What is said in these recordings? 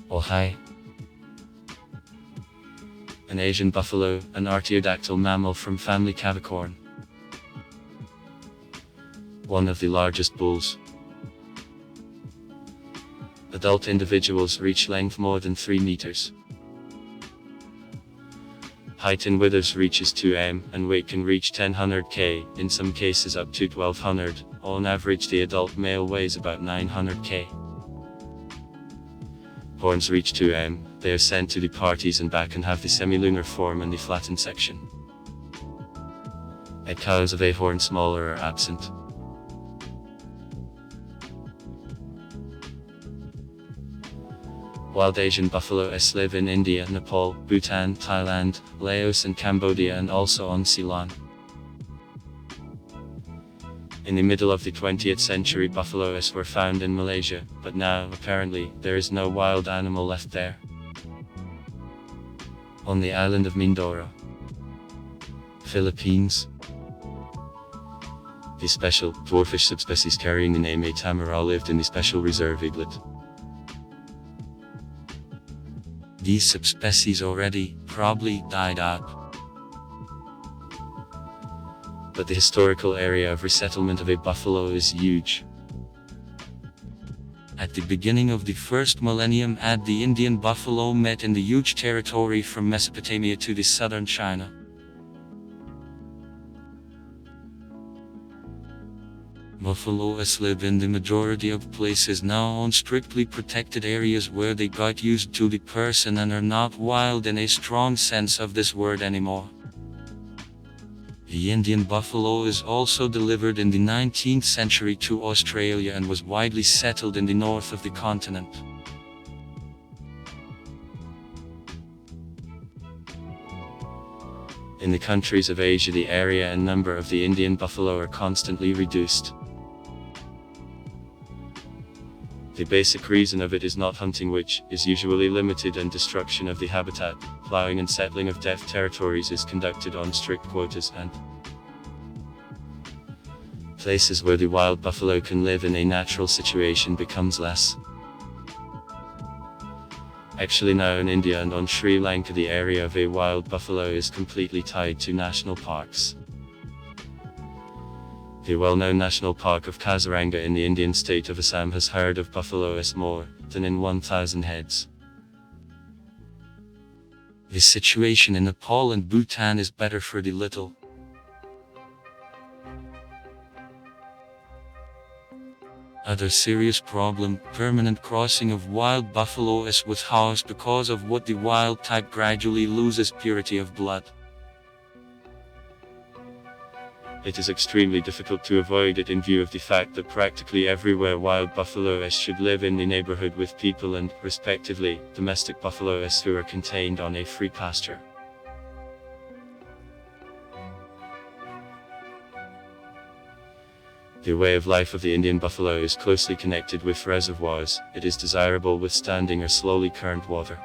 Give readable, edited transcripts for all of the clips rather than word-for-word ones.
or Hai. An Asian buffalo, an artiodactyl mammal from family Cavicorn. One of the largest bulls. Adult individuals reach length more than 3 meters. Height in withers reaches 2 m, and weight can reach 1000 k, in some cases up to 1200. On average the adult male weighs about 900 k. Horns reach 2 m, they are sent to the parties and back and have the semilunar form and the flattened section. At cows of a horn smaller are absent. Wild Asian buffalo live in India, Nepal, Bhutan, Thailand, Laos and Cambodia, and also on Ceylon. In the middle of the 20th century buffaloes were found in Malaysia, but now, apparently, there is no wild animal left there. On the island of Mindoro, Philippines, the special, dwarfish subspecies carrying the name A. tamara lived in the special reserve Iglet. These subspecies already, probably, died out. But the historical area of resettlement of a buffalo is huge. At the beginning of the first millennium the Indian buffalo met in the huge territory from Mesopotamia to the southern China. Buffaloes live in the majority of places now on strictly protected areas where they got used to the person and are not wild in a strong sense of this word anymore. The Indian buffalo is also delivered in the 19th century to Australia and was widely settled in the north of the continent. In the countries of Asia, the area and number of the Indian buffalo are constantly reduced. The basic reason of it is not hunting, which is usually limited, and destruction of the habitat. Plowing and settling of deaf territories is conducted on strict quotas, and places where the wild buffalo can live in a natural situation becomes less. Actually now in India and on Sri Lanka the area of a wild buffalo is completely tied to national parks. The well-known National Park of Kaziranga in the Indian state of Assam has herd of buffaloes more than in 1,000 heads. The situation in Nepal and Bhutan is better for the little. Other serious problem, permanent crossing of wild buffaloes with house, because of what the wild type gradually loses purity of blood. It is extremely difficult to avoid it in view of the fact that practically everywhere wild buffaloes should live in the neighborhood with people and, respectively, domestic buffaloes who are contained on a free pasture. The way of life of the Indian buffalo is closely connected with reservoirs. It is desirable with standing or slowly current water.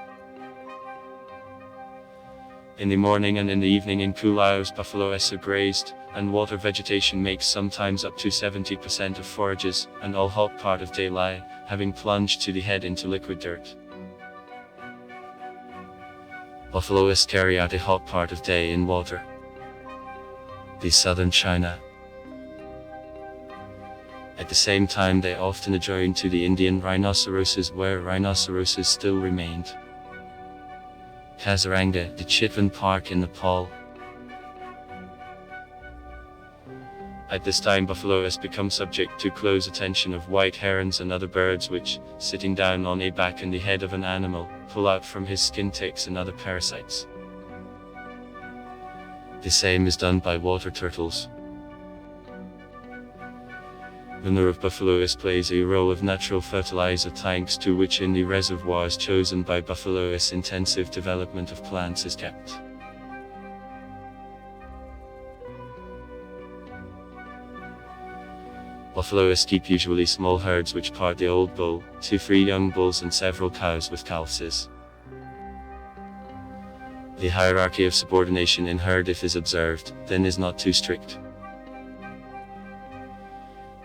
In the morning and in the evening in cool hours buffaloes are grazed, and water vegetation makes sometimes up to 70% of forages, and all hot part of day lie, having plunged to the head into liquid dirt. Buffaloes carry out a hot part of day in water. The southern China. At the same time they often adjoin to the Indian rhinoceroses, where rhinoceroses still remained. Kaziranga, the Chitwan Park in Nepal. At this time buffaloes become subject to close attention of white herons and other birds which, sitting down on a back and the head of an animal, pull out from his skin ticks and other parasites. The same is done by water turtles. Manure of buffaloes plays a role of natural fertilizer tanks to which in the reservoirs chosen by buffaloes intensive development of plants is kept. Buffaloes keep usually small herds which part the old bull, 2-3 young bulls and several cows with calves. The hierarchy of subordination in herd, if is observed, then is not too strict.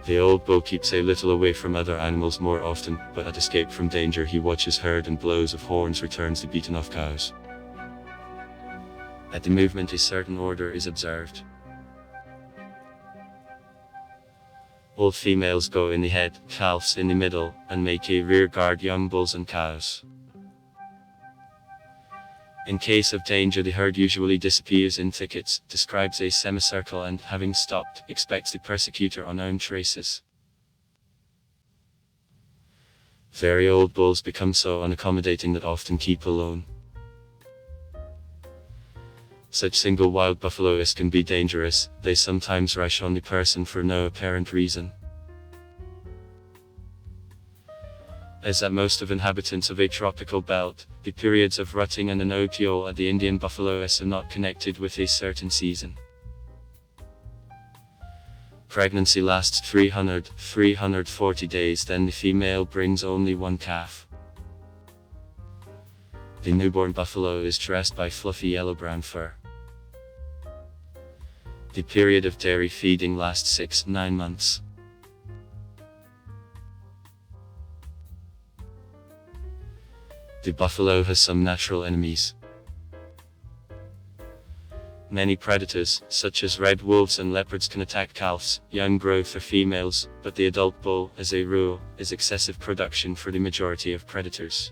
The old bull keeps a little away from other animals more often, but at escape from danger he watches herd and blows of horns returns the beaten off cows. At the movement a certain order is observed. All females go in the head, calves in the middle, and make a rear guard young bulls and cows. In case of danger the herd usually disappears in thickets, describes a semicircle and, having stopped, expects the persecutor on own traces. Very old bulls become so unaccommodating that often keep alone. Such single wild buffaloes can be dangerous, they sometimes rush on the person for no apparent reason. As at most of inhabitants of a tropical belt, the periods of rutting and anotiol at the Indian buffaloes are not connected with a certain season. Pregnancy lasts 340 days, then the female brings only one calf. The newborn buffalo is dressed by fluffy yellow-brown fur. The period of dairy feeding lasts 6-9 months. The buffalo has some natural enemies. Many predators, such as red wolves and leopards, can attack calves, young growth or females, but the adult bull, as a rule, is excessive production for the majority of predators.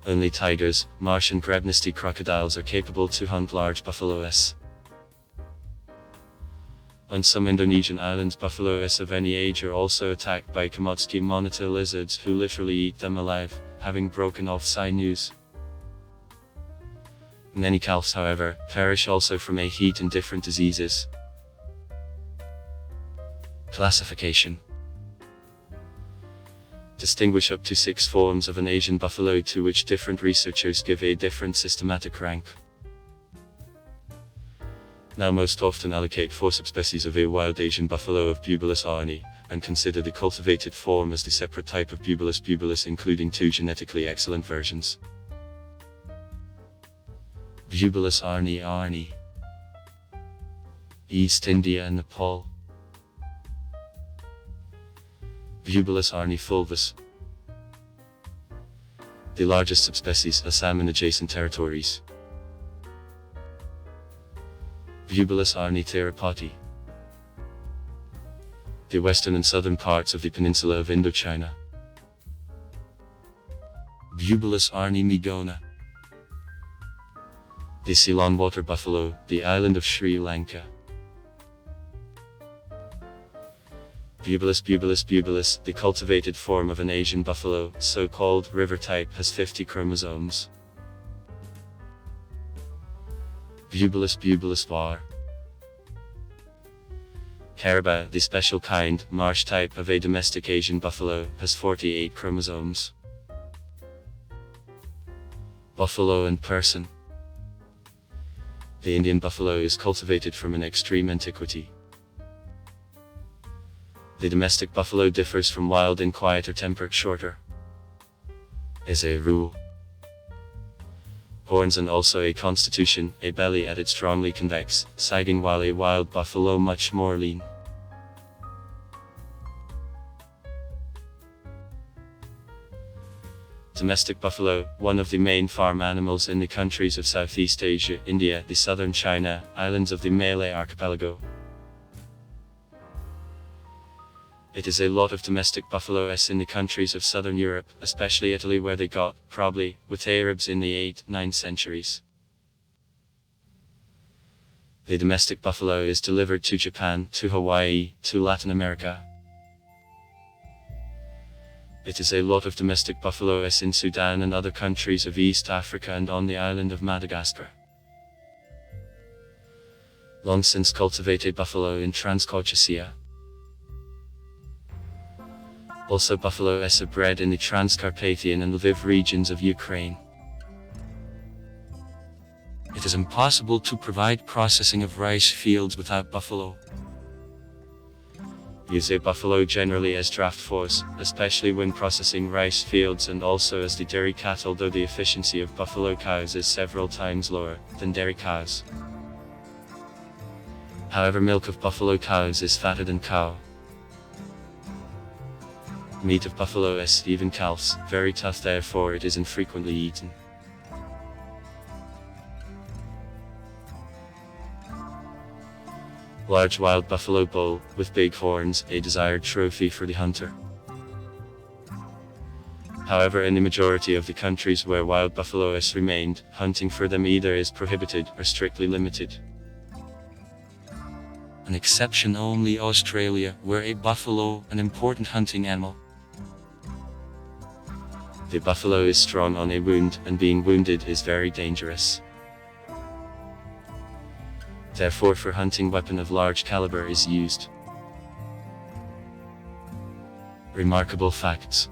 Only tigers, marsh and grebnisty crocodiles are capable to hunt large buffaloes. On some Indonesian islands buffaloes of any age are also attacked by Komotsky monitor lizards who literally eat them alive, having broken off sinews. Many calves, however, perish also from a heat and different diseases. Classification. Distinguish up to 6 forms of an Asian buffalo, to which different researchers give a different systematic rank. Now most often allocate 4 subspecies of a wild Asian buffalo of Bubulus arni, and consider the cultivated form as the separate type of Bubulus bubulus, including 2 genetically excellent versions. Bubulus arni, East India and Nepal. Bubulus arni fulvus, the largest subspecies, Assam and adjacent territories. Bubulus arni therapati, the western and southern parts of the peninsula of Indochina. Bubulus arni migona, the Ceylon water buffalo, the island of Sri Lanka. Bubulus, the cultivated form of an Asian buffalo, so-called river type, has 50 chromosomes. Bubulus var. Caraba, the special kind, marsh type of a domestic Asian buffalo, has 48 chromosomes. Buffalo and person. The Indian buffalo is cultivated from an extreme antiquity. The domestic buffalo differs from wild in quieter tempered, shorter. As a rule, horns and also a constitution, a belly at it strongly convex, siding, while a wild buffalo much more lean. Domestic buffalo, one of the main farm animals in the countries of Southeast Asia, India, the southern China, islands of the Malay archipelago. It is a lot of domestic buffaloes in the countries of southern Europe, especially Italy, where they got, probably, with Arabs in the 8th-9th centuries. The domestic buffalo is delivered to Japan, to Hawaii, to Latin America. It is a lot of domestic buffaloes in Sudan and other countries of East Africa and on the island of Madagascar. Long since cultivated buffalo in Transcaucasia. Also buffaloes are bred in the Transcarpathian and Lviv regions of Ukraine. It is impossible to provide processing of rice fields without buffalo. Use a buffalo generally as draft force, especially when processing rice fields, and also as the dairy cattle, though the efficiency of buffalo cows is several times lower than dairy cows. However, milk of buffalo cows is fatter than cow. Meat of buffalo is, even calves, very tough, therefore it is infrequently eaten. Large wild buffalo bull, with big horns, a desired trophy for the hunter. However, in the majority of the countries where wild buffalo has remained, hunting for them either is prohibited or strictly limited. An exception only Australia, where a buffalo, an important hunting animal. The buffalo is strong on a wound, and being wounded is very dangerous. Therefore, for hunting, weapon of large caliber is used. Remarkable facts.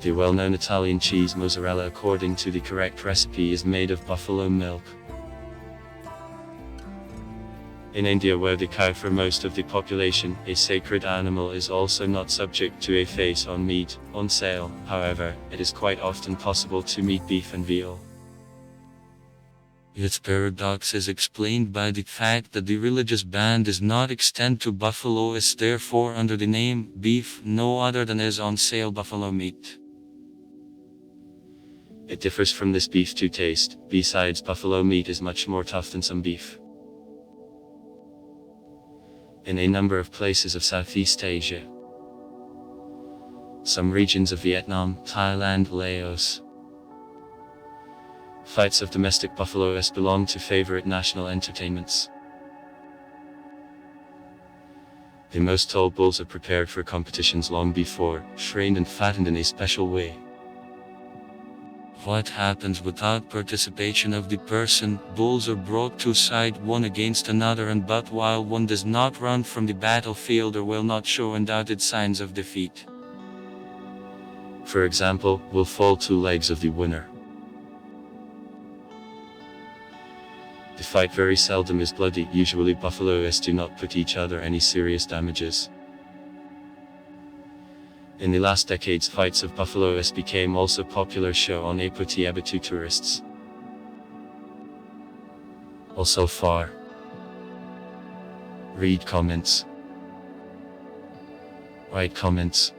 The well-known Italian cheese mozzarella, according to the correct recipe, is made of buffalo milk. In India, where the cow for most of the population, a sacred animal, is also not subject to a face on meat on sale, however, it is quite often possible to meet beef and veal. Its paradox is explained by the fact that the religious ban does not extend to buffalo, is therefore under the name beef no other than is on sale buffalo meat. It differs from this beef to taste, besides buffalo meat is much more tough than some beef. In a number of places of Southeast Asia, some regions of Vietnam, Thailand, Laos, fights of domestic buffalo belong to favorite national entertainments. The most tall bulls are prepared for competitions long before, trained and fattened in a special way. What happens without participation of the person? Bulls are brought to side one against another, and but while one does not run from the battlefield or will not show undoubted signs of defeat. For example, will fall to legs of the winner. The fight very seldom is bloody, usually buffaloes do not put each other any serious damages. In the last decades, fights of buffaloes became also popular show on a petit abitu tourists. Also far. Read comments. Write comments.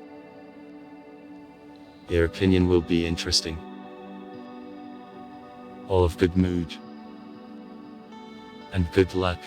Your opinion will be interesting. All of good mood. And good luck.